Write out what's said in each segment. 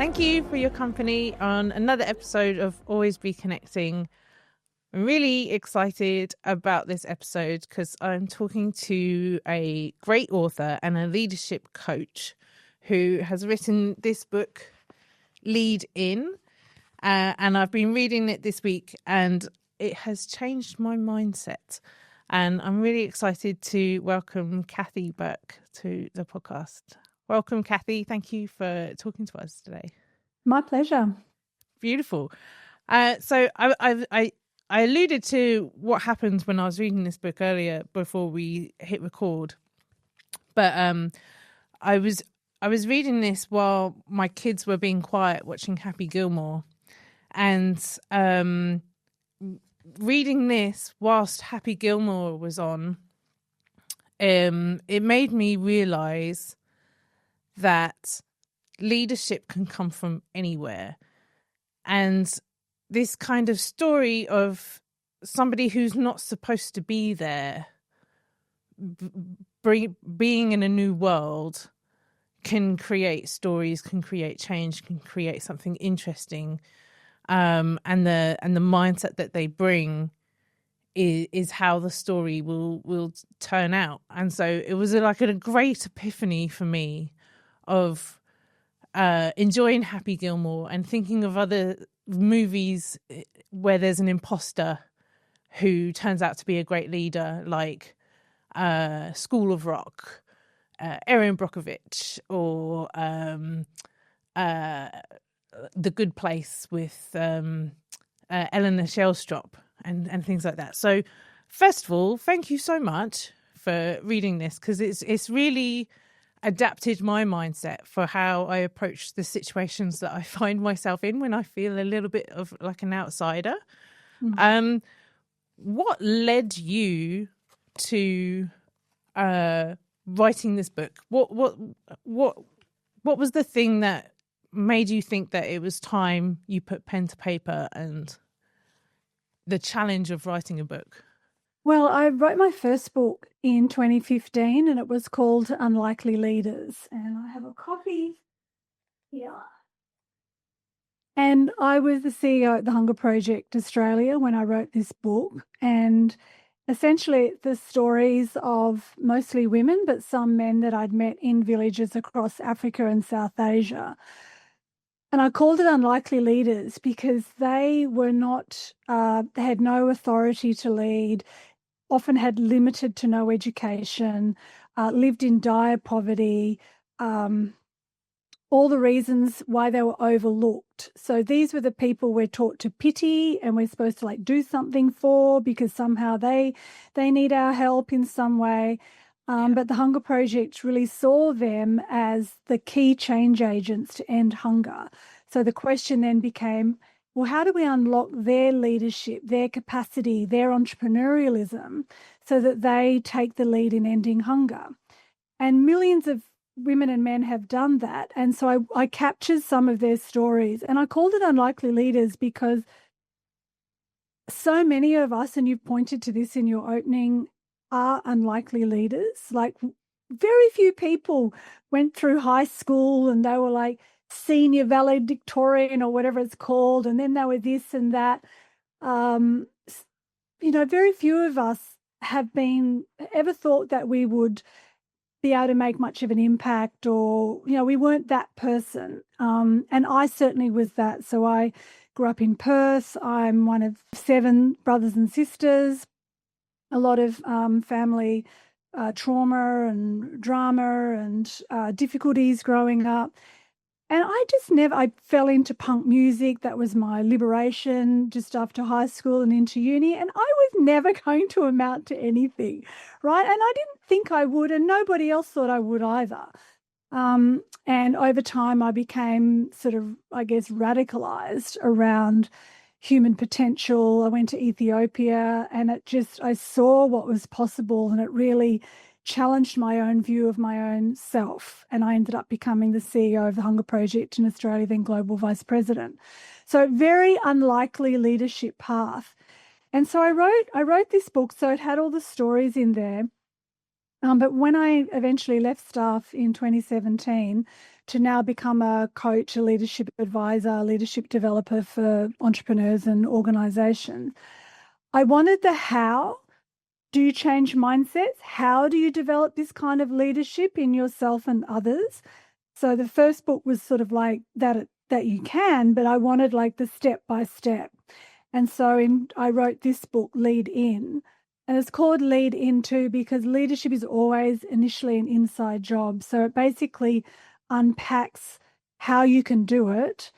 Thank you for your company on another episode of Always Be Connecting. I'm really excited about this episode because I'm talking to a great author and a leadership coach who has written this book, Lead In, and I've been reading it this week and it has changed my mindset. And I'm really excited to welcome Cathy Burke to the podcast. Welcome, Cathy. Thank you for talking to us today. My pleasure. Beautiful. So I alluded to what happened when I was reading this book earlier before we hit record, but I was reading this while my kids were being quiet watching Happy Gilmore, and reading this whilst Happy Gilmore was on, it made me realise that leadership can come from anywhere. And this kind of story of somebody who's not supposed to be there, being in a new world, can create stories, can create change, can create something interesting. And the mindset that they bring is how the story will turn out. And so it was like a great epiphany for me of enjoying Happy Gilmore and thinking of other movies where there's an imposter who turns out to be a great leader, like School of Rock, Erin Brockovich, or The Good Place with Eleanor Shellstrop and things like that. So first of all, thank you so much for reading this, because it's really adapted my mindset for how I approach the situations that I find myself in when I feel a little bit of like an outsider. Mm-hmm. What led you to writing this book? What was the thing that made you think that it was time you put pen to paper and the challenge of writing a book? Well, I wrote my first book in 2015 and it was called Unlikely Leaders. And I have a copy here. And I was the CEO at the Hunger Project Australia when I wrote this book. And essentially it's the stories of mostly women, but some men that I'd met in villages across Africa and South Asia. And I called it Unlikely Leaders because they were not, they had no authority to lead, often had limited to no education, lived in dire poverty, all the reasons why they were overlooked. So these were the people we're taught to pity and we're supposed to like do something for because somehow they need our help in some way. But the Hunger Project really saw them as the key change agents to end hunger. So the question then became, well, how do we unlock their leadership, their capacity, their entrepreneurialism so that they take the lead in ending hunger? And millions of women and men have done that. And so I captured some of their stories and I called it Unlikely Leaders because so many of us, and you've pointed to this in your opening, are unlikely leaders. Like very few people went through high school and they were like senior valedictorian or whatever it's called, and then they were this and that. Very few of us have ever thought that we would be able to make much of an impact, or we weren't that person. And I certainly was that. So I grew up in Perth. I'm one of 7 brothers and sisters. A lot of family trauma and drama and difficulties growing up. And I fell into punk music. That was my liberation just after high school and into uni. And I was never going to amount to anything, right? And I didn't think I would, and nobody else thought I would either. And over time, I became sort of, I guess, radicalized around human potential. I went to Ethiopia and I saw what was possible, and it really challenged my own view of my own self. And I ended up becoming the CEO of the Hunger Project in Australia, then global vice president. So very unlikely leadership path. And so I wrote this book. So it had all the stories in there. But when I eventually left staff in 2017 to now become a coach, a leadership advisor, leadership developer for entrepreneurs and organizations, I wanted the how. Do you change mindsets? How do you develop this kind of leadership in yourself and others? So the first book was sort of like that you can, but I wanted like the step by step. And so I wrote this book, Lead In. And it's called Lead Into because leadership is always initially an inside job. So it basically unpacks how you can do it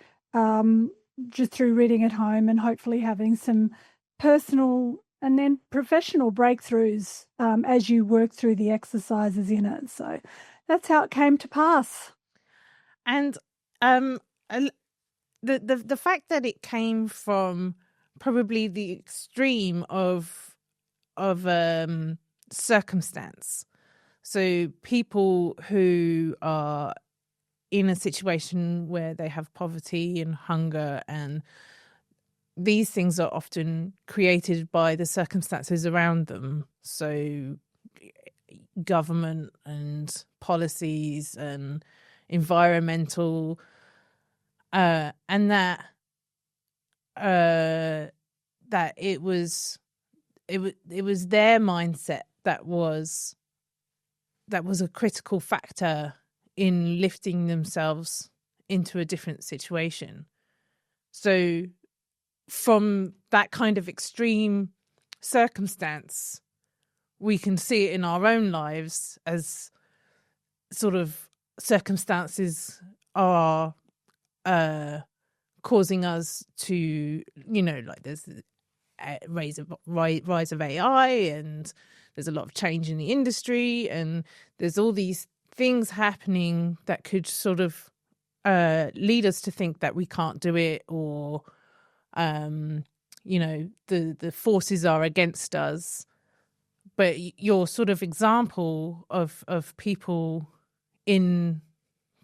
just through reading at home and hopefully having some personal and then professional breakthroughs as you work through the exercises in it. So that's how it came to pass. And the fact that it came from probably the extreme of circumstance. So people who are in a situation where they have poverty and hunger, and these things are often created by the circumstances around them. So government and policies and environmental, and that it was their mindset that was a critical factor in lifting themselves into a different situation. So from that kind of extreme circumstance, we can see it in our own lives as sort of circumstances are causing us to, like there's rise of AI, and there's a lot of change in the industry, and there's all these things happening that could sort of lead us to think that we can't do it, or the forces are against us. But your sort of example of people in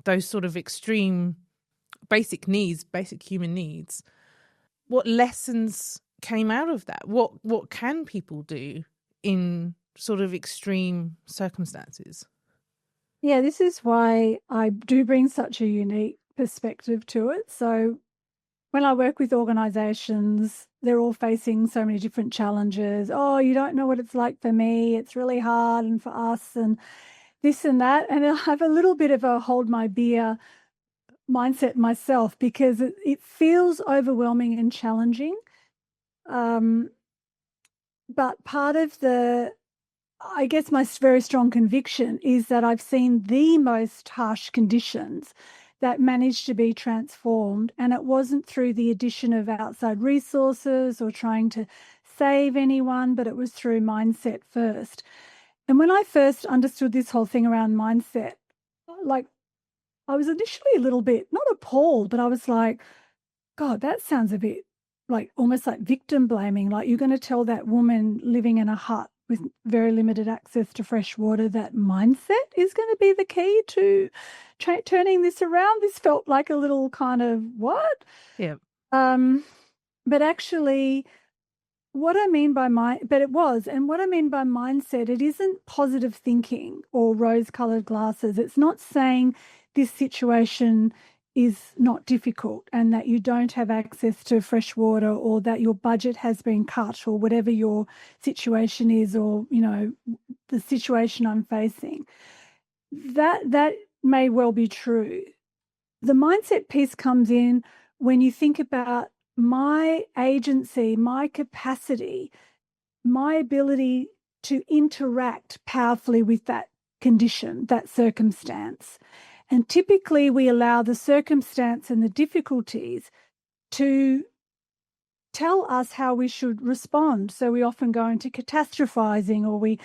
those sort of extreme basic human needs, what lessons came out of that? What can people do in sort of extreme circumstances? Yeah, this is why I do bring such a unique perspective to it. So when I work with organizations, they're all facing so many different challenges. Oh, you don't know what it's like for me. It's really hard, and for us, and this and that. And I have a little bit of a hold my beer mindset myself because it feels overwhelming and challenging. But part of I guess my very strong conviction is that I've seen the most harsh conditions that managed to be transformed, and it wasn't through the addition of outside resources or trying to save anyone, but it was through mindset first. And when I first understood this whole thing around mindset, like I was initially a little bit, not appalled, but I was like, God, that sounds a bit like almost like victim blaming. Like you're going to tell that woman living in a hut with very limited access to fresh water that mindset is going to be the key to turning this around. This felt like a little kind of what? Yeah. But actually, what I mean by what I mean by mindset, it isn't positive thinking or rose-colored glasses. It's not saying this situation is not difficult and that you don't have access to fresh water or that your budget has been cut or whatever your situation is, or, the situation I'm facing. That may well be true. The mindset piece comes in when you think about my agency, my capacity, my ability to interact powerfully with that condition, that circumstance. And typically we allow the circumstance and the difficulties to tell us how we should respond. So we often go into catastrophizing, or we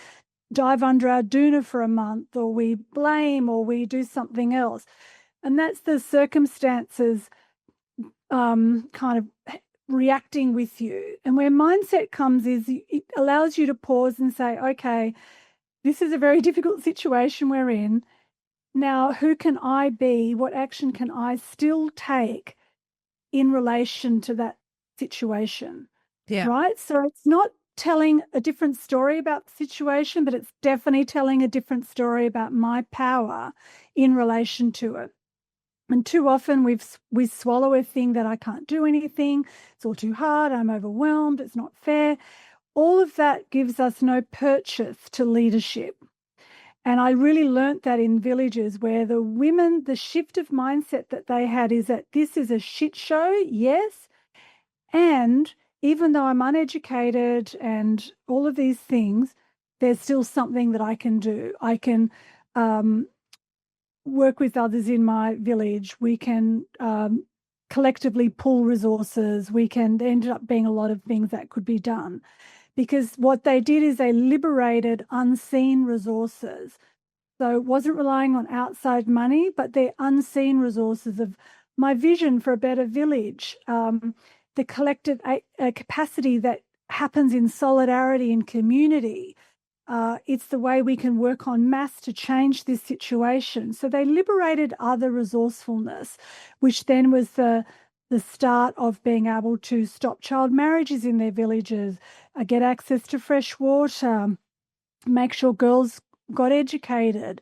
dive under our doona for a month, or we blame, or we do something else. And that's the circumstances kind of reacting with you. And where mindset comes is it allows you to pause and say, okay, this is a very difficult situation we're in. Now, who can I be? What action can I still take in relation to that situation? Yeah. Right? So it's not telling a different story about the situation, but it's definitely telling a different story about my power in relation to it. And too often we swallow a thing that I can't do anything. It's all too hard. I'm overwhelmed. It's not fair. All of that gives us no purchase to leadership. And I really learnt that in villages where the women, the shift of mindset that they had is that this is a shit show, yes. And even though I'm uneducated and all of these things, there's still something that I can do. I can work with others in my village. We can collectively pool resources. We can, there ended up being a lot of things that could be done. Because what they did is they liberated unseen resources. So it wasn't relying on outside money, but their unseen resources of my vision for a better village, the collective capacity that happens in solidarity and community. It's the way we can work on mass to change this situation. So they liberated other resourcefulness, which then was the start of being able to stop child marriages in their villages, get access to fresh water, make sure girls got educated.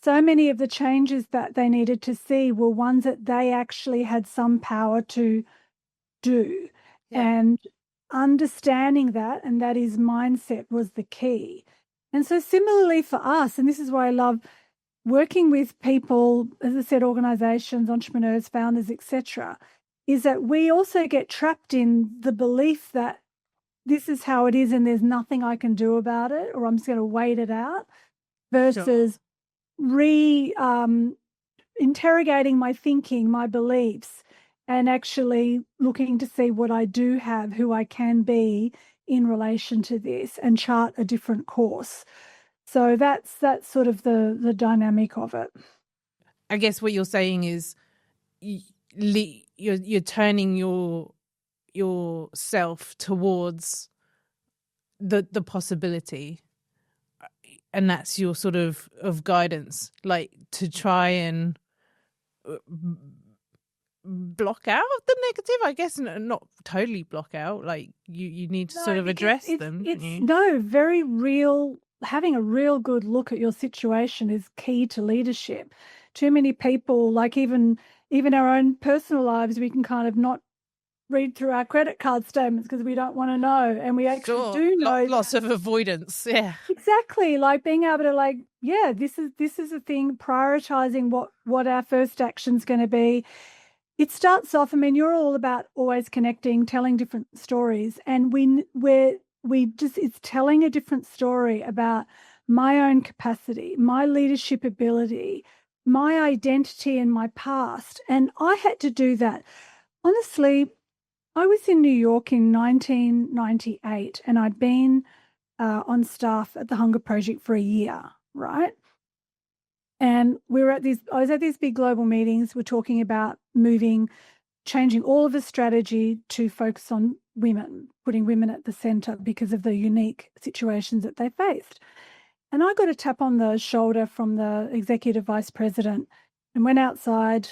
So many of the changes that they needed to see were ones that they actually had some power to do. Yeah. And understanding that, and that is mindset, was the key. And so similarly for us, and this is why I love working with people, as I said, organizations, entrepreneurs, founders, etc., is that we also get trapped in the belief that this is how it is and there's nothing I can do about it, or I'm just going to wait it out, versus interrogating my thinking, my beliefs, and actually looking to see what I do have, who I can be in relation to this, and chart a different course. So that's sort of the dynamic of it. I guess what you're saying is you're turning yourself towards the possibility, and that's your sort of guidance, like to try and block out the negative, I guess. Not totally block out, like you need to sort of address them. It's very real. Having a real good look at your situation is key to leadership. Too many people, like even our own personal lives, we can kind of not read through our credit card statements because we don't want to know, and we actually do know. Lots of avoidance. Yeah, exactly. Like being able to this is a thing. Prioritizing what our first action's going to be. It starts off, I mean, you're all about always connecting, telling different stories, and it's telling a different story about my own capacity, my leadership ability, my identity and my past. And I had to do that. Honestly, I was in New York in 1998, and I'd been on staff at the Hunger Project for a year, right? And I was at these big global meetings. We're talking about changing all of the strategy to focus on women, putting women at the center because of the unique situations that they faced. And I got a tap on the shoulder from the executive vice president and went outside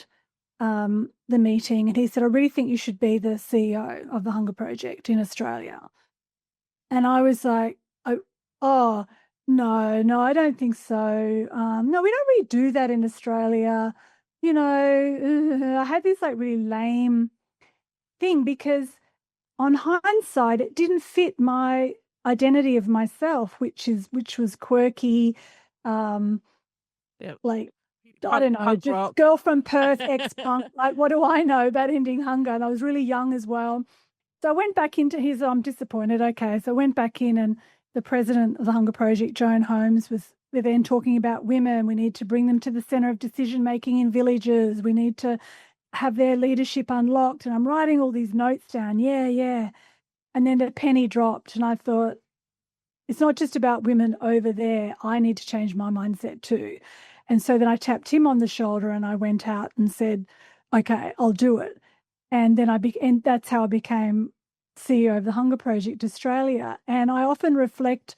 the meeting, and he said, I really think you should be the CEO of the Hunger Project in Australia. And I was like, oh, no, I don't think so. No, we don't really do that in Australia. I had this really lame thing because on hindsight, it didn't fit my identity of myself, which was quirky, I don't know, just rock. Girl from Perth, ex-punk. What do I know about ending hunger? And I was really young as well. So I went back into I'm disappointed. Okay. So I went back in, and the president of the Hunger Project, Joan Holmes, was then talking about women. We need to bring them to the center of decision-making in villages. We need to have their leadership unlocked. And I'm writing all these notes down. Yeah. And then the penny dropped, and I thought, it's not just about women over there. I need to change my mindset too. And so then I tapped him on the shoulder, and I went out and said, okay, I'll do it. And then and that's how I became CEO of the Hunger Project Australia. And I often reflect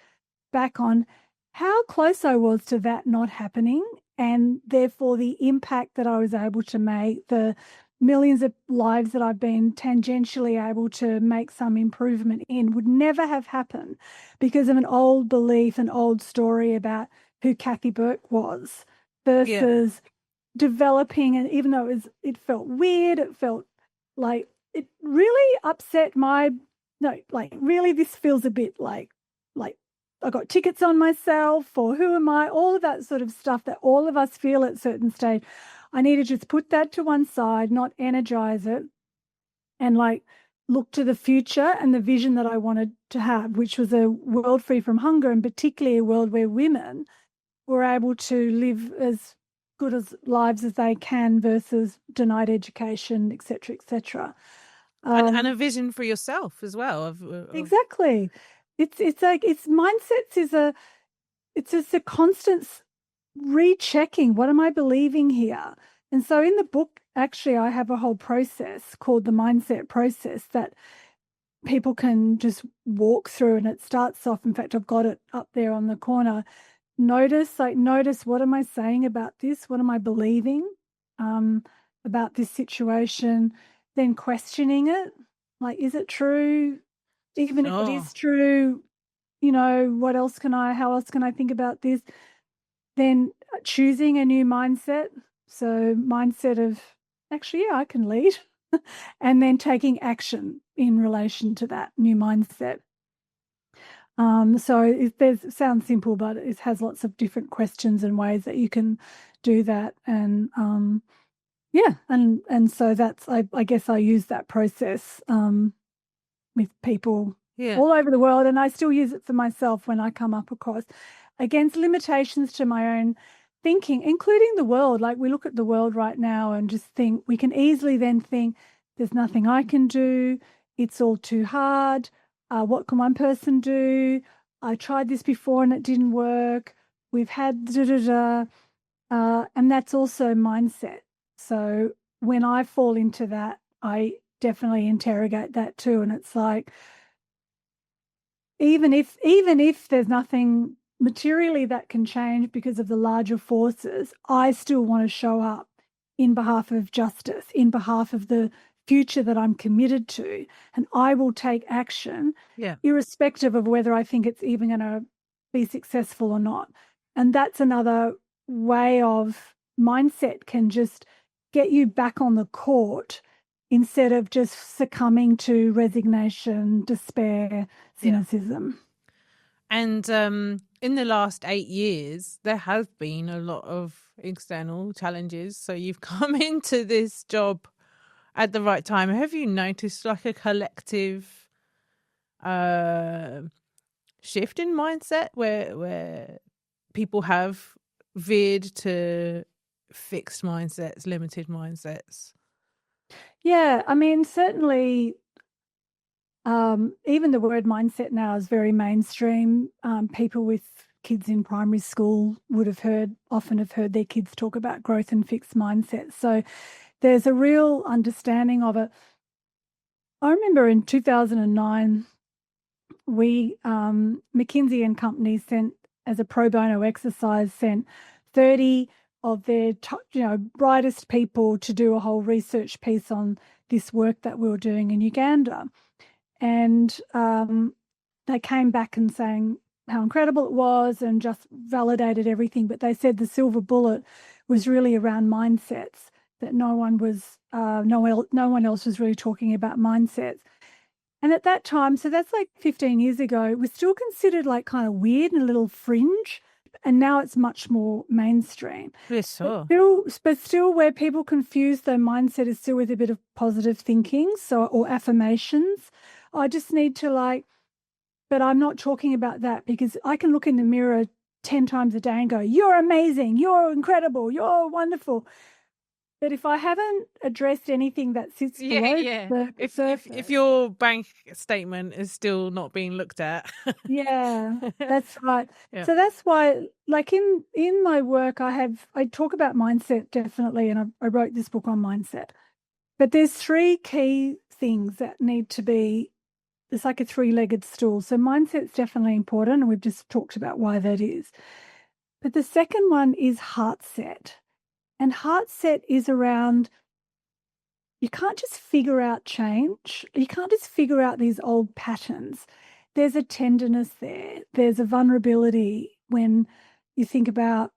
back on how close I was to that not happening, and therefore the impact that I was able to make, the millions of lives that I've been tangentially able to make some improvement in would never have happened because of an old belief, an old story about who Cathy Burke was Yeah. versus developing. And even though it felt weird, it felt like it really upset really this feels a bit like I got tickets on myself, or who am I? All of that sort of stuff that all of us feel at certain stage. I need to just put that to one side, not energize it, and look to the future and the vision that I wanted to have, which was a world free from hunger, and particularly a world where women were able to live as good as lives as they can versus denied education, etc., etc. And a vision for yourself as well. Exactly. It's like mindsets it's just a constant rechecking. What am I believing here? And so in the book, actually, I have a whole process called the mindset process that people can just walk through. And it starts off, in fact, I've got it up there on the corner. Notice what am I saying about this? What am I believing about this situation? Then questioning it. Like, is it true? Even if it is true, how else can I think about this? Then choosing a new mindset. So mindset of actually, yeah, I can lead. And then taking action in relation to that new mindset. So it sounds simple, but it has lots of different questions and ways that you can do that. And yeah, and so that's I guess I use that process with people all over the world, and I still use it for myself when I come up across against limitations to my own thinking, including the world. Like we look at the world right now and just think, we can easily then think, there's nothing I can do. It's all too hard. What can one person do? I tried this before and it didn't work. We've had and that's also mindset. So when I fall into that, I definitely interrogate that too. And it's like, even if there's nothing materially that can change because of the larger forces, I still want to show up in behalf of justice, in behalf of the future that I'm committed to, and I will take action, irrespective of whether I think it's even going to be successful or not. And that's another way of mindset can just get you back on the court instead of just succumbing to resignation, despair, cynicism. And in the last 8 years, there have been a lot of external challenges. So you've come into this job at the right time. Have you noticed like a collective shift in mindset where people have veered to fixed mindsets, limited mindsets? Yeah, I mean, certainly even the word mindset now is very mainstream. People with kids in primary school would often have heard their kids talk about growth and fixed mindsets. So there's a real understanding of it. I remember in 2009, we, McKinsey and Company sent, as a pro bono exercise, sent 30 of their brightest people to do a whole research piece on this work that we were doing in Uganda. And they came back and saying how incredible it was and just validated everything. But they said the silver bullet was really around mindsets, that no one else was really talking about mindsets. And at that time, so that's like 15 years ago, it was still considered like kind of weird and a little fringe. And now it's much more mainstream. Yes, sure. But still where people confuse their mindset is still with a bit of positive thinking, or affirmations. I just need to but I'm not talking about that, because I can look in the mirror 10 times a day and go, you're amazing, you're incredible, you're wonderful. But if I haven't addressed anything that sits below the surface, if your bank statement is still not being looked at. Yeah, that's right. Yeah. So that's why, like in my work, I talk about mindset definitely, and I wrote this book on mindset. But there's 3 key things that need to be. It's like a 3-legged stool. So mindset's definitely important, and we've just talked about why that is. But the second one is Heartset. And Heartset is around you can't just figure out change. You can't just figure out these old patterns. There's a tenderness there. There's a vulnerability when you think about,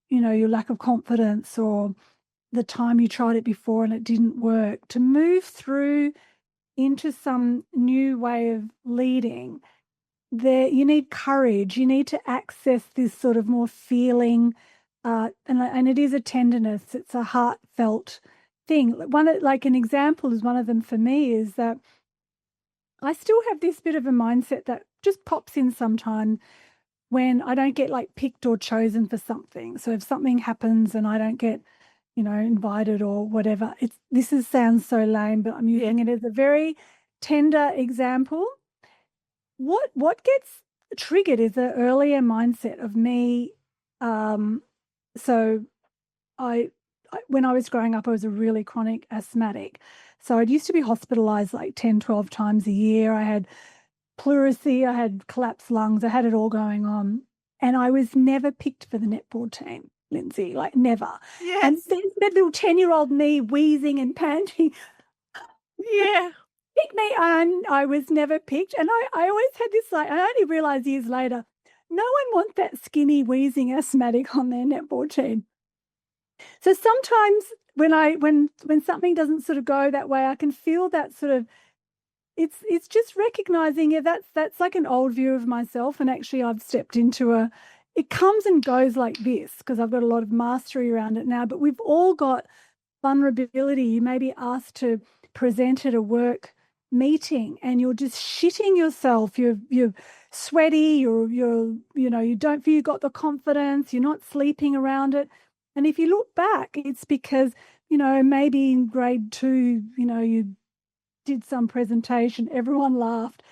your lack of confidence or the time you tried it before and it didn't work. To move through into some new way of leading, you need courage. You need to access this sort of more feeling, and it is a tenderness. It's a heartfelt thing. Like an example is one of them for me is that I still have this bit of a mindset that just pops in sometime when I don't get like picked or chosen for something. So if something happens and I don't get, invited or whatever, sounds so lame, but I'm using it as a very tender example. What gets triggered is the earlier mindset of me. So when I was growing up, I was a really chronic asthmatic. So I used to be hospitalized like 10, 12 times a year. I had pleurisy, I had collapsed lungs, I had it all going on. And I was never picked for the netball team, Linsey, like never. Yes. And there's that little 10-year-old me wheezing and panting. Yeah. Pick me, and I was never picked. And I always had this, like, I only realized years later, no one wants that skinny, wheezing asthmatic on their netball team. So sometimes when something doesn't sort of go that way, I can feel that sort of, it's just recognizing, that's like an old view of myself. And actually I've stepped into it comes and goes like this because I've got a lot of mastery around it now, but we've all got vulnerability. You may be asked to present at a work meeting and you're just shitting yourself. You're sweaty. You don't feel you got the confidence. You're not sleeping around it. And if you look back, it's because, maybe in grade 2, you did some presentation, everyone laughed.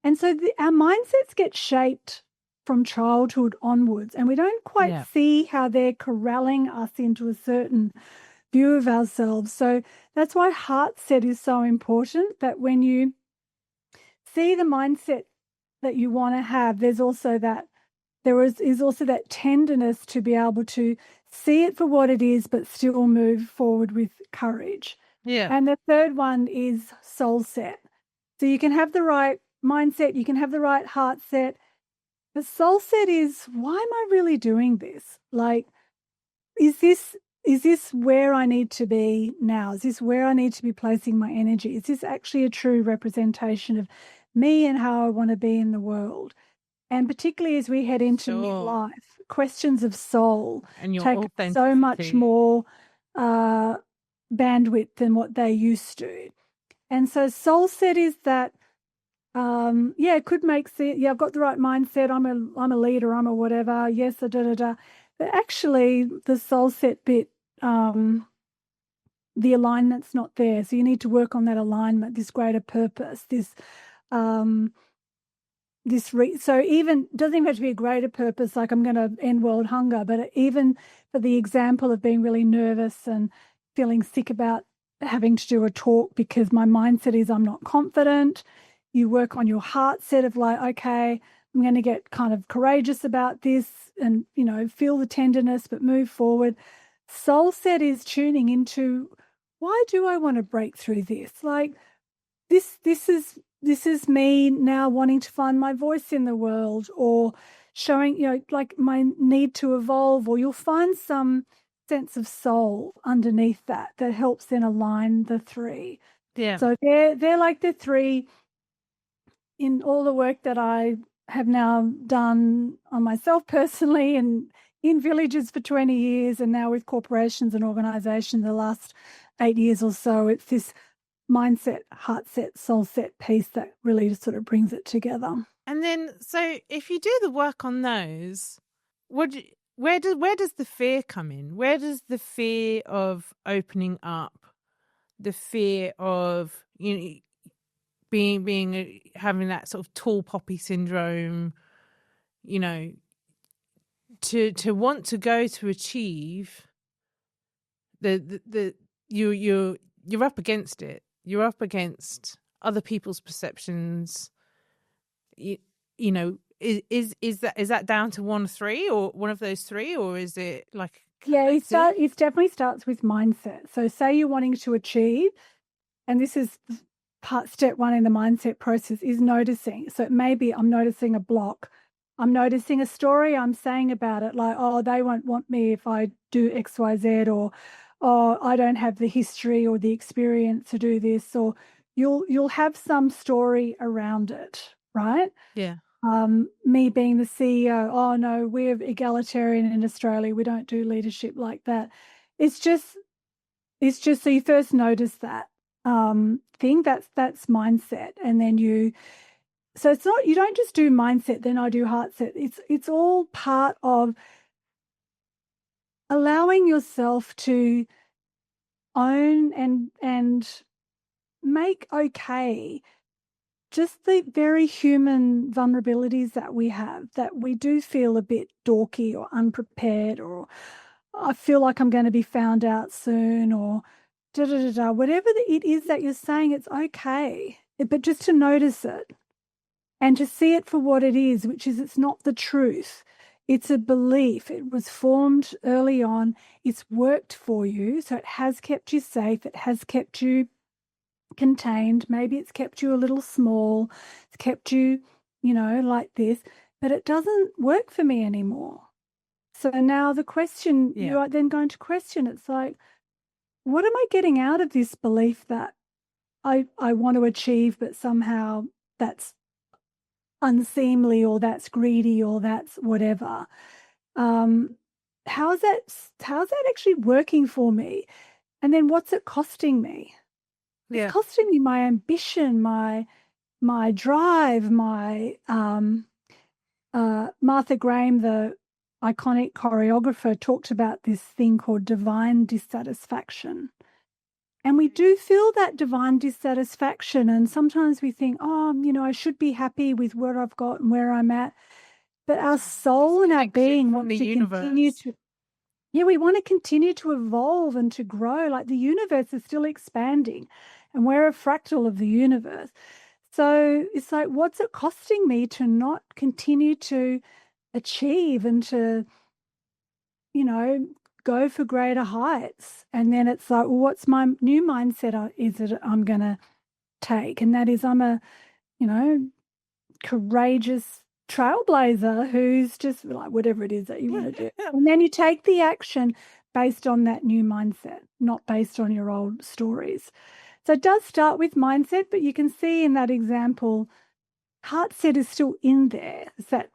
And so our mindsets get shaped from childhood onwards, and we don't quite see how they're corralling us into a certain view of ourselves. So that's why Heartset is so important, that when you see the mindset that you want to have, there's also that there is also that tenderness to be able to see it for what it is, but still move forward with courage. Yeah. And the third one is Soulset. So you can have the right mindset, you can have the right Heartset, but Soulset is, why am I really doing this? Like, is this where I need to be now? Is this where I need to be placing my energy? Is this actually a true representation of me and how I want to be in the world? And particularly as we head into midlife, questions of soul take so much more bandwidth than what they used to. And so Soulset is that, it could make sense. Yeah, I've got the right mindset. I'm a leader. I'm a whatever. Yes, But actually, the Soulset bit, the alignment's not there. So you need to work on that alignment, this greater purpose, so even doesn't even have to be a greater purpose, like I'm going to end world hunger, but even for the example of being really nervous and feeling sick about having to do a talk because my mindset is I'm not confident. You work on your Heartset of like, okay, I'm going to get kind of courageous about this and, feel the tenderness, but move forward. Soulset is tuning into, why do I want to break through this? Like this is me now wanting to find my voice in the world, or showing, like my need to evolve, or you'll find some sense of soul underneath that helps then align the three. Yeah. So they're like the three in all the work that I have now done on myself personally and in villages for 20 years and now with corporations and organizations the last 8 years or so. It's this mindset, Heartset, Soulset piece that really sort of brings it together. And then, so if you do the work on those, where does the fear come in? Where does the fear of opening up, the fear of being having that sort of tall poppy syndrome, to want to go to achieve you're up against it. You're up against other people's perceptions. Is that down to one of those three, or is it like? Yeah, it definitely starts with mindset. So say you're wanting to achieve, and this is step one in the mindset process, is noticing. So maybe I'm noticing a block. I'm noticing a story I'm saying about it, like, oh, they won't want me if I do X, Y, Z, or oh, I don't have the history or the experience to do this, or you'll have some story around it, right? Yeah. Me being the CEO, oh no, we're egalitarian in Australia. We don't do leadership like that. It's just so you first notice that thing. That's mindset, and then so it's not, you don't just do mindset, then I do Heartset. It's all part of allowing yourself to own and make okay just the very human vulnerabilities that we have, that we do feel a bit dorky or unprepared, or I feel like I'm going to be found out soon, or da da da da. Whatever it is that you're saying, it's okay. But just to notice it and to see it for what it is, which is it's not the truth. It's a belief. It was formed early on. It's worked for you. So it has kept you safe. It has kept you contained. Maybe it's kept you a little small. It's kept you, like this. But it doesn't work for me anymore. So now the question, you are then going to question, it's like, what am I getting out of this belief that I want to achieve, but somehow that's unseemly, or that's greedy, or that's whatever? How's that actually working for me? And then what's it costing me? Yeah. It's costing me my ambition, my drive, my Martha Graham, the iconic choreographer, talked about this thing called divine dissatisfaction. And we do feel that divine dissatisfaction. And sometimes we think, oh, I should be happy with what I've got and where I'm at. But our soul and our being want to continue to, we want to continue to evolve and to grow. Like the universe is still expanding and we're a fractal of the universe. So it's like, what's it costing me to not continue to achieve and to, go for greater heights? And then it's like, well, what's my new mindset is that I'm going to take? And that is, I'm a, courageous trailblazer who's just like, whatever it is that you want to do. And then you take the action based on that new mindset, not based on your old stories. So it does start with mindset, but you can see in that example, Heartset is still in there. It's that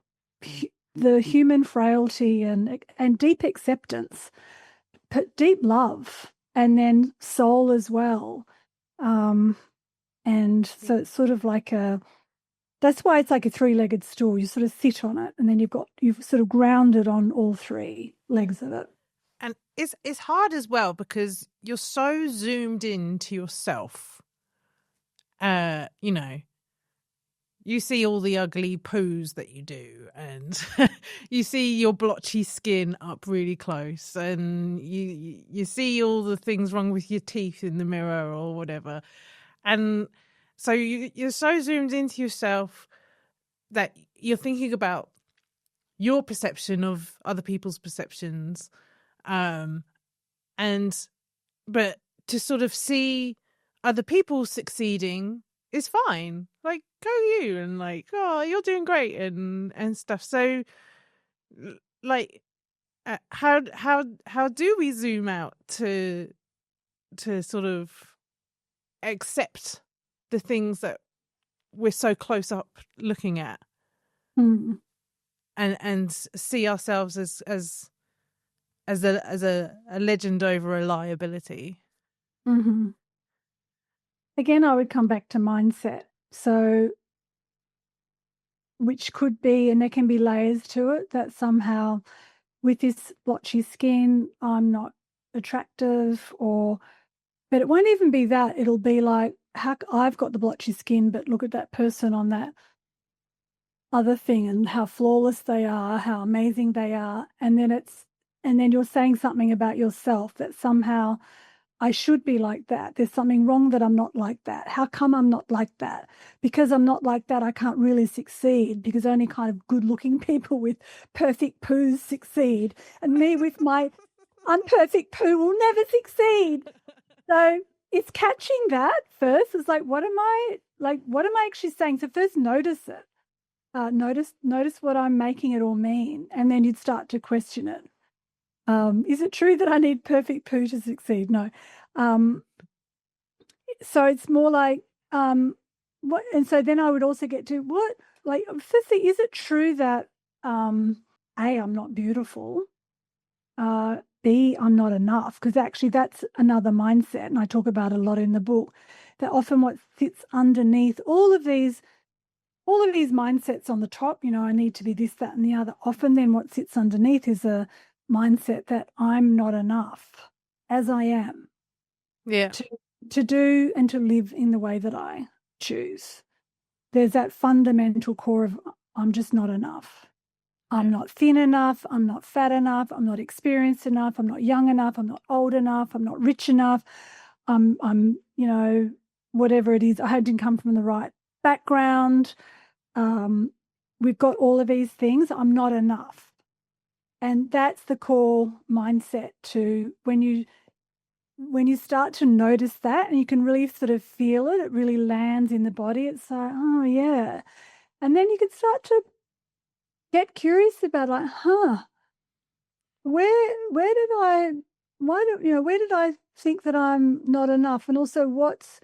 the human frailty and deep acceptance, but deep love, and then soul as well. And so it's sort of like that's why it's like a three-legged stool. You sort of sit on it, and then you've sort of grounded on all three legs of it. And it's hard as well because you're so zoomed into yourself. You see all the ugly poos that you do, and you see your blotchy skin up really close, and you see all the things wrong with your teeth in the mirror or whatever. And so you're so zoomed into yourself that you're thinking about your perception of other people's perceptions. But to sort of see other people succeeding is fine. Like, go you, and like, oh, you're doing great and stuff. So like, how do we zoom out to sort of accept the things that we're so close up looking at, and see ourselves as a legend over a liability? Mm-hmm. Again, I would come back to mindset. So, which could be, and there can be layers to it, that somehow with this blotchy skin, I'm not attractive, but it won't even be that. It'll be like, how I've got the blotchy skin, but look at that person on that other thing and how flawless they are, how amazing they are. And then you're saying something about yourself that somehow I should be like that. There's something wrong that I'm not like that. How come I'm not like that? Because I'm not like that, I can't really succeed, because only kind of good-looking people with perfect poos succeed. And me with my unperfect poo will never succeed. So it's catching that first. It's like, what am I actually saying? So first notice it. Notice what I'm making it all mean, and then you'd start to question it. Is it true that I need perfect poo to succeed? No. So it's more like what, and so then I would also get to what, like, firstly, is it true that A, I'm not beautiful, B, I'm not enough? Because actually that's another mindset, and I talk about it a lot in the book, that often what sits underneath all of these mindsets on the top, I need to be this, that, and the other. Often then what sits underneath is a mindset that I'm not enough as I am. Yeah. To do and to live in the way that I choose. There's that fundamental core of I'm just not enough. I'm not thin enough. I'm not fat enough. I'm not experienced enough. I'm not young enough. I'm not old enough. I'm not rich enough. I'm whatever it is. I didn't come from the right background. We've got all of these things. I'm not enough. And that's the core mindset to when you start to notice that, and you can really sort of feel it really lands in the body. It's like, oh yeah. And then you can start to get curious about, like, where did I think that I'm not enough? And also what's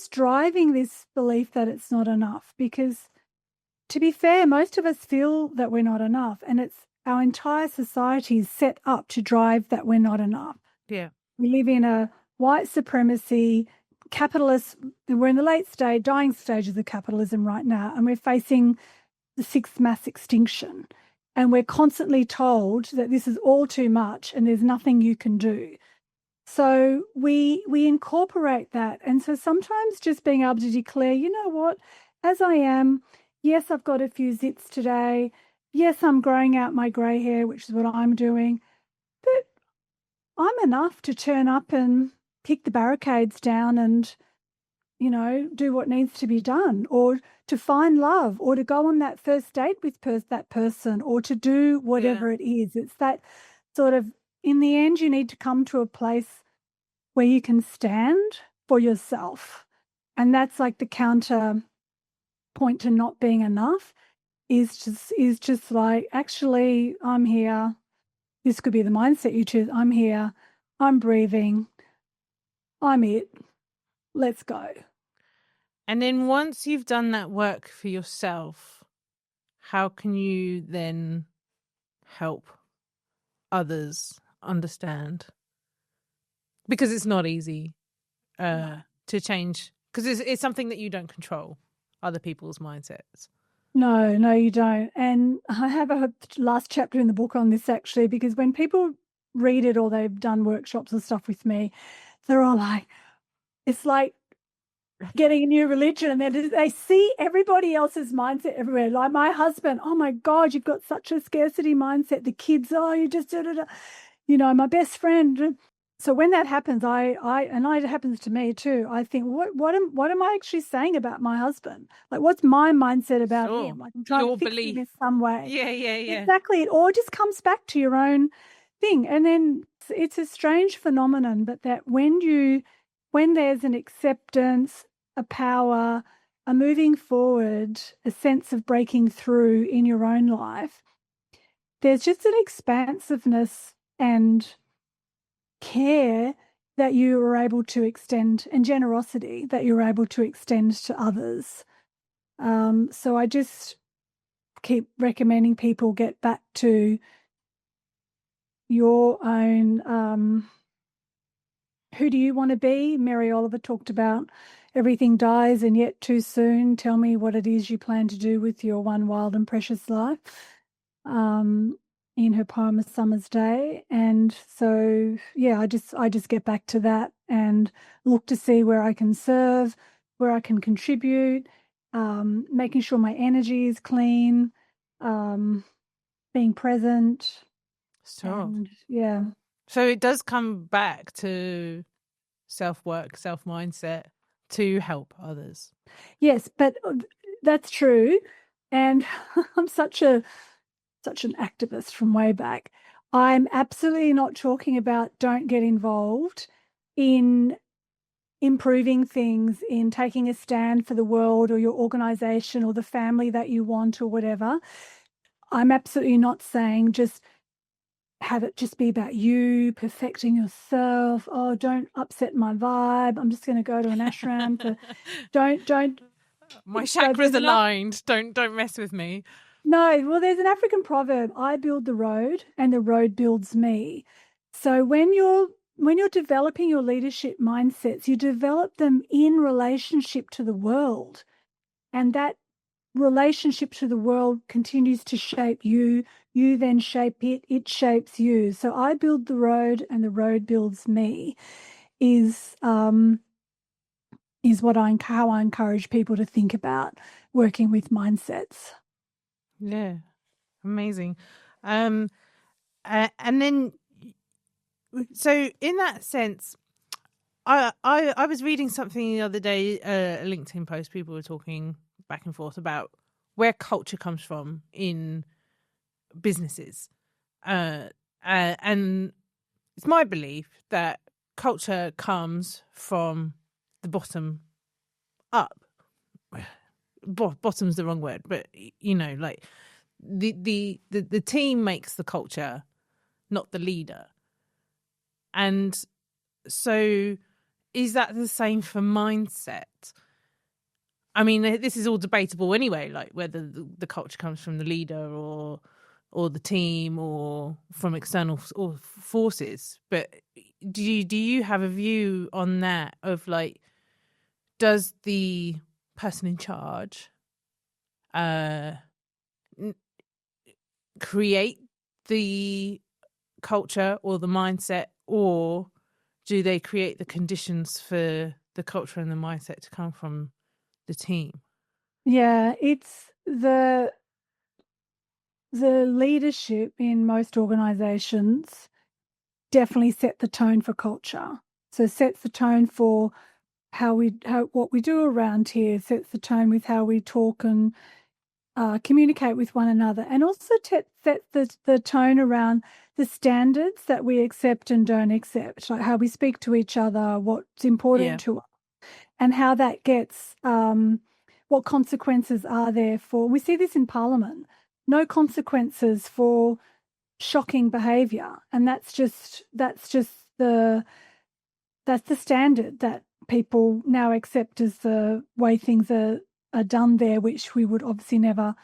driving this belief that it's not enough? Because to be fair, most of us feel that we're not enough, and it's our entire society is set up to drive that we're not enough. Yeah. We live in a white supremacy, capitalist, we're in the dying stages of capitalism right now, and we're facing the sixth mass extinction. And we're constantly told that this is all too much and there's nothing you can do. So we incorporate that. And so sometimes just being able to declare, you know what, as I am, yes, I've got a few zits today. Yes, I'm growing out my grey hair, which is what I'm doing. But I'm enough to turn up and kick the barricades down and, do what needs to be done, or to find love, or to go on that first date with that person, or to do whatever it is. It's that sort of, in the end, you need to come to a place where you can stand for yourself. And that's like the counter point to not being enough is just like, actually, I'm here. This could be the mindset you choose. I'm here. I'm breathing. I'm it. Let's go. And then once you've done that work for yourself, how can you then help others understand? Because it's not easy to change, because it's something that you don't control, other people's mindsets. No, you don't. And I have a last chapter in the book on this, actually, because when people read it or they've done workshops and stuff with me, they're all like, it's like getting a new religion, and then they see everybody else's mindset everywhere. Like my husband, oh my God, you've got such a scarcity mindset. The kids, oh, you just my best friend. So when that happens, it happens to me too. I think, what am I actually saying about my husband? Like, what's my mindset about him? Like, I'm trying to fix him in some way. Yeah. Exactly. It all just comes back to your own thing. And then it's a strange phenomenon, but that when there's an acceptance, a power, a moving forward, a sense of breaking through in your own life, there's just an expansiveness and care that you are able to extend, and generosity that you're able to extend to others. So I just keep recommending people get back to your own, who do you want to be? Mary Oliver talked about everything dies and yet too soon. Tell me what it is you plan to do with your one wild and precious life. In her poem A Summer's Day. And so, yeah, I just get back to that and look to see where I can serve, where I can contribute, making sure my energy is clean, being present. So it does come back to self-work, self-mindset to help others. Yes, but that's true. And I'm such an activist from way back. I'm absolutely not talking about don't get involved in improving things, in taking a stand for the world or your organization or the family that you want or whatever, I'm absolutely not saying just have it just be about you perfecting yourself. Oh, don't upset my vibe. I'm just going to go to an ashram for don't. My chakras aligned. Don't mess with me. No, well, there's an African proverb: I build the road and the road builds me. So when you're developing your leadership mindsets, you develop them in relationship to the world. And that relationship to the world continues to shape you. You then shape it. It shapes you. So I build the road and the road builds me is how I encourage people to think about working with mindsets. Yeah, amazing. And then, so in that sense, I was reading something the other day, a LinkedIn post. People were talking back and forth about where culture comes from in businesses, and it's my belief that culture comes from the bottom up. Bottom's the wrong word, but like the team makes the culture, not the leader. And so is that the same for mindset? I mean, this is all debatable anyway, like whether the culture comes from the leader or the team or from external or forces. But do you have a view on that of like, does the person in charge create the culture or the mindset, or do they create the conditions for the culture and the mindset to come from the team? Yeah, it's the leadership in most organizations definitely set the tone for culture. So sets the tone for what we do around here, sets the tone with how we talk and communicate with one another, and also set the tone around the standards that we accept and don't accept, like how we speak to each other, what's important to us, and how that gets, what consequences are there for. We see this in Parliament, no consequences for shocking behaviour, and that's the standard that people now accept as the way things are done there, which we would obviously never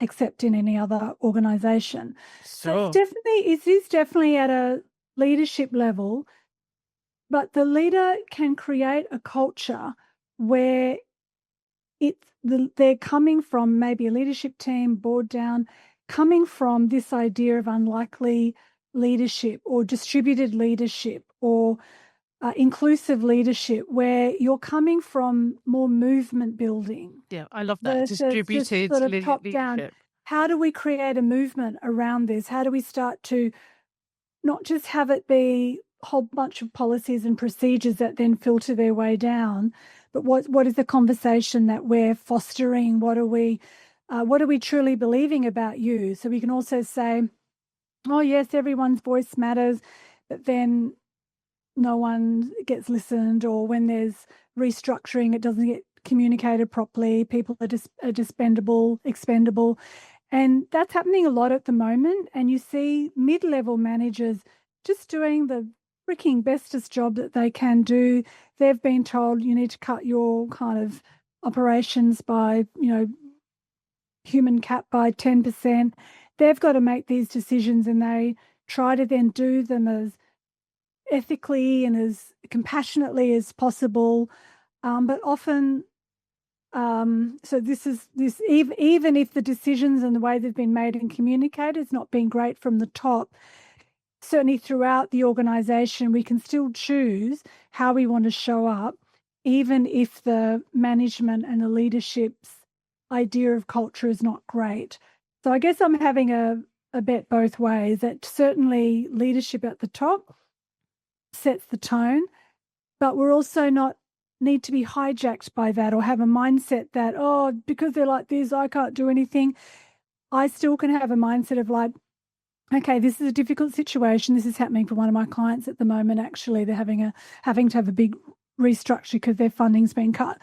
accept in any other organisation. Sure. So it is definitely at a leadership level, but the leader can create a culture where they're coming from maybe a leadership team, board down, coming from this idea of unlikely leadership or distributed leadership or inclusive leadership, where you're coming from more movement building. Yeah, I love that. Distributed sort of top down. leadership. How do we create a movement around this? How do we start to not just have it be a whole bunch of policies and procedures that then filter their way down, but what is the conversation that we're fostering? What are we truly believing about you? So we can also say, oh yes, everyone's voice matters, but then no one gets listened, or when there's restructuring, it doesn't get communicated properly. People are expendable. And that's happening a lot at the moment. And you see mid-level managers just doing the freaking bestest job that they can do. They've been told you need to cut your kind of operations by, human cap by 10%. They've got to make these decisions, and they try to then do them as ethically and as compassionately as possible. But often, so even if the decisions and the way they've been made and communicated has not been great from the top, certainly throughout the organisation, we can still choose how we want to show up, even if the management and the leadership's idea of culture is not great. So I guess I'm having a bet both ways, that certainly leadership at the top sets the tone, but we're also not need to be hijacked by that or have a mindset that, oh, because they're like this, I can't do anything. I still can have a mindset of like, okay, this is a difficult situation. This is happening for one of my clients at the moment. Actually, they're having to have a big restructured because their funding's been cut.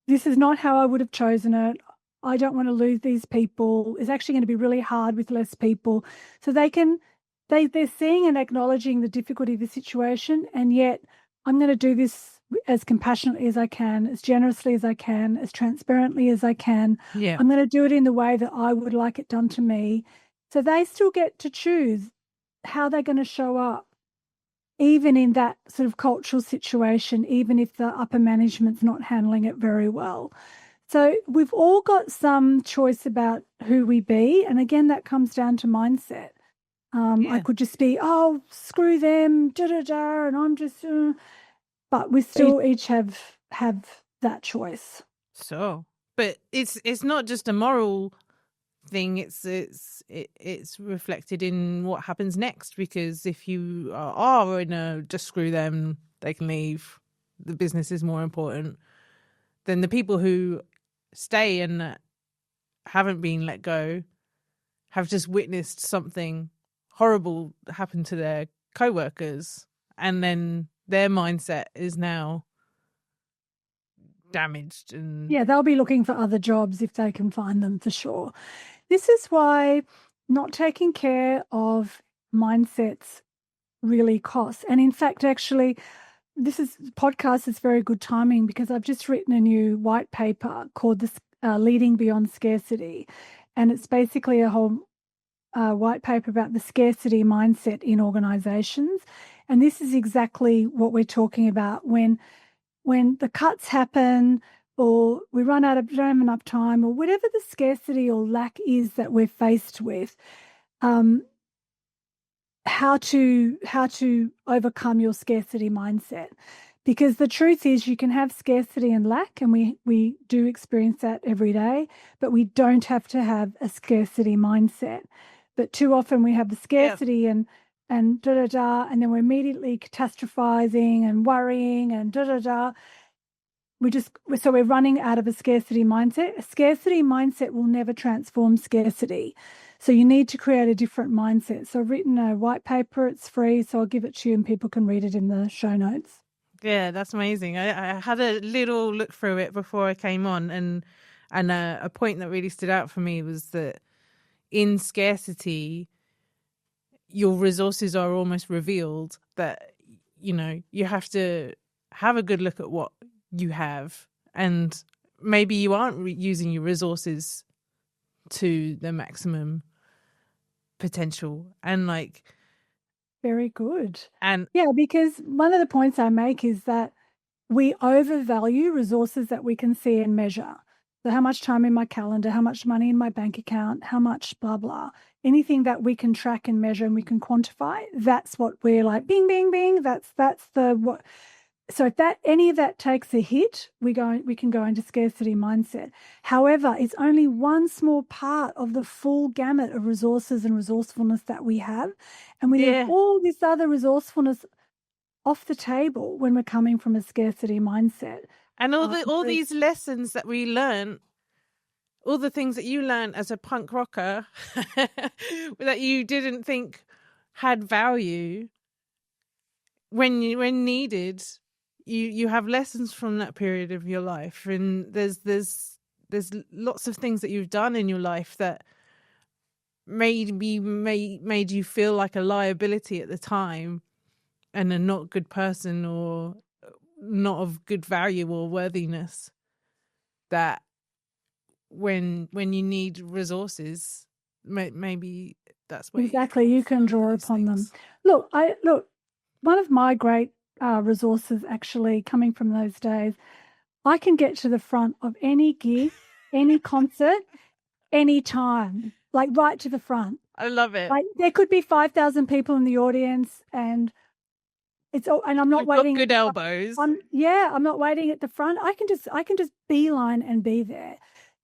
This is not how I would have chosen it. I don't want to lose these people. It's actually going to be really hard with less people. So they're seeing and acknowledging the difficulty of the situation, and yet I'm going to do this as compassionately as I can, as generously as I can, as transparently as I can. Yeah. I'm going to do it in the way that I would like it done to me. So they still get to choose how they're going to show up, even in that sort of cultural situation, even if the upper management's not handling it very well. So we've all got some choice about who we be. And again, that comes down to mindset. I could just be, oh, screw them, da-da-da, and I'm just... but we still each have that choice. So, but it's not just a moral thing. It's reflected in what happens next. Because if you are in a just screw them, they can leave, the business is more important, then the people who stay and haven't been let go have just witnessed something horrible happen to their co-workers, and then their mindset is now damaged. And yeah, they'll be looking for other jobs if they can find them, for sure. This is why not taking care of mindsets really costs. And in fact, actually, this podcast is very good timing, because I've just written a new white paper called Leading Beyond Scarcity. And it's basically a whole white paper about the scarcity mindset in organizations. And this is exactly what we're talking about. When the cuts happen, or we don't have enough time, or whatever the scarcity or lack is that we're faced with, how to overcome your scarcity mindset. Because the truth is, you can have scarcity and lack, and we do experience that every day, but we don't have to have a scarcity mindset. But too often we have the scarcity and da-da-da, and then we're immediately catastrophizing and worrying and da-da-da. So we're running out of a scarcity mindset. A scarcity mindset will never transform scarcity. So you need to create a different mindset. So I've written a white paper. It's free, so I'll give it to you and people can read it in the show notes. Yeah, that's amazing. I had a little look through it before I came on, and a point that really stood out for me was that in scarcity, your resources are almost revealed. That, you know, you have to have a good look at what you have, and maybe you aren't using your resources to the maximum potential. And like, very good. And yeah, because one of the points I make is that we overvalue resources that we can see and measure. So how much time in my calendar, how much money in my bank account, how much blah, blah. Anything that we can track and measure and we can quantify, that's what we're like, bing, bing, bing. That's the what. So if any of that takes a hit, we can go into scarcity mindset. However, it's only one small part of the full gamut of resources and resourcefulness that we have. And we leave all this other resourcefulness off the table when we're coming from a scarcity mindset. And all these lessons that we learn, all the things that you learned as a punk rocker that you didn't think had value, when needed, you have lessons from that period of your life. And there's lots of things that you've done in your life that made you feel like a liability at the time and a not good person or not of good value or worthiness, that when you need resources, maybe that's what exactly you can draw upon them. Look, one of my great resources, actually, coming from those days, I can get to the front of any gig, any concert, any time, like right to the front. I love it. Like there could be 5,000 people in the audience, and I'm not waiting. Got good elbows. I'm not waiting at the front. I can just beeline and be there.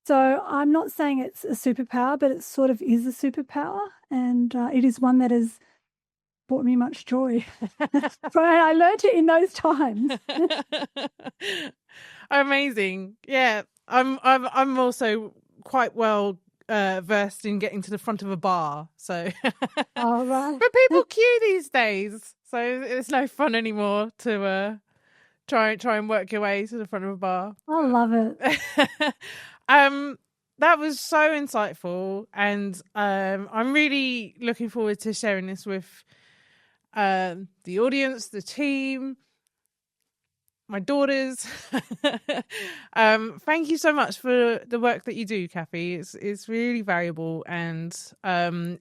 So I'm not saying it's a superpower, but it sort of is a superpower, and it is one that has brought me much joy. I learned it in those times. Amazing. Yeah, I'm also quite well versed in getting to the front of a bar. So, all right. But people queue these days, so it's no fun anymore to Try and work your way to the front of a bar. I love it. That was so insightful, and I'm really looking forward to sharing this with the audience, the team, my daughters. Thank you so much for the work that you do, Cathy. It's really valuable. And do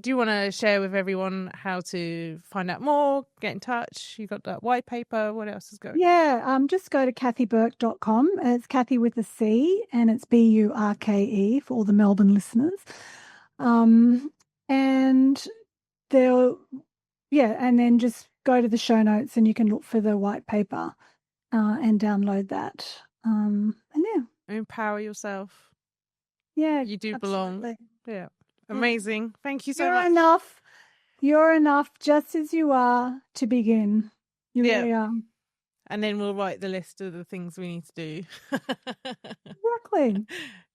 you want to share with everyone how to find out more, get in touch? You got that white paper. What else is going? Yeah, just go to cathyburke.com. It's Cathy with a C, and it's Burke for all the Melbourne listeners. And and then just go to the show notes and you can look for the white paper and download that. Empower yourself. Yeah, you do absolutely. belong. Yeah, amazing. Thank you so You're much. enough. You're enough just as you are to begin. You really are. And then we'll write the list of the things we need to do. Exactly.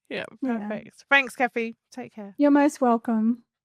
Yeah, perfect. Thanks, Cathy. Take care. You're most welcome.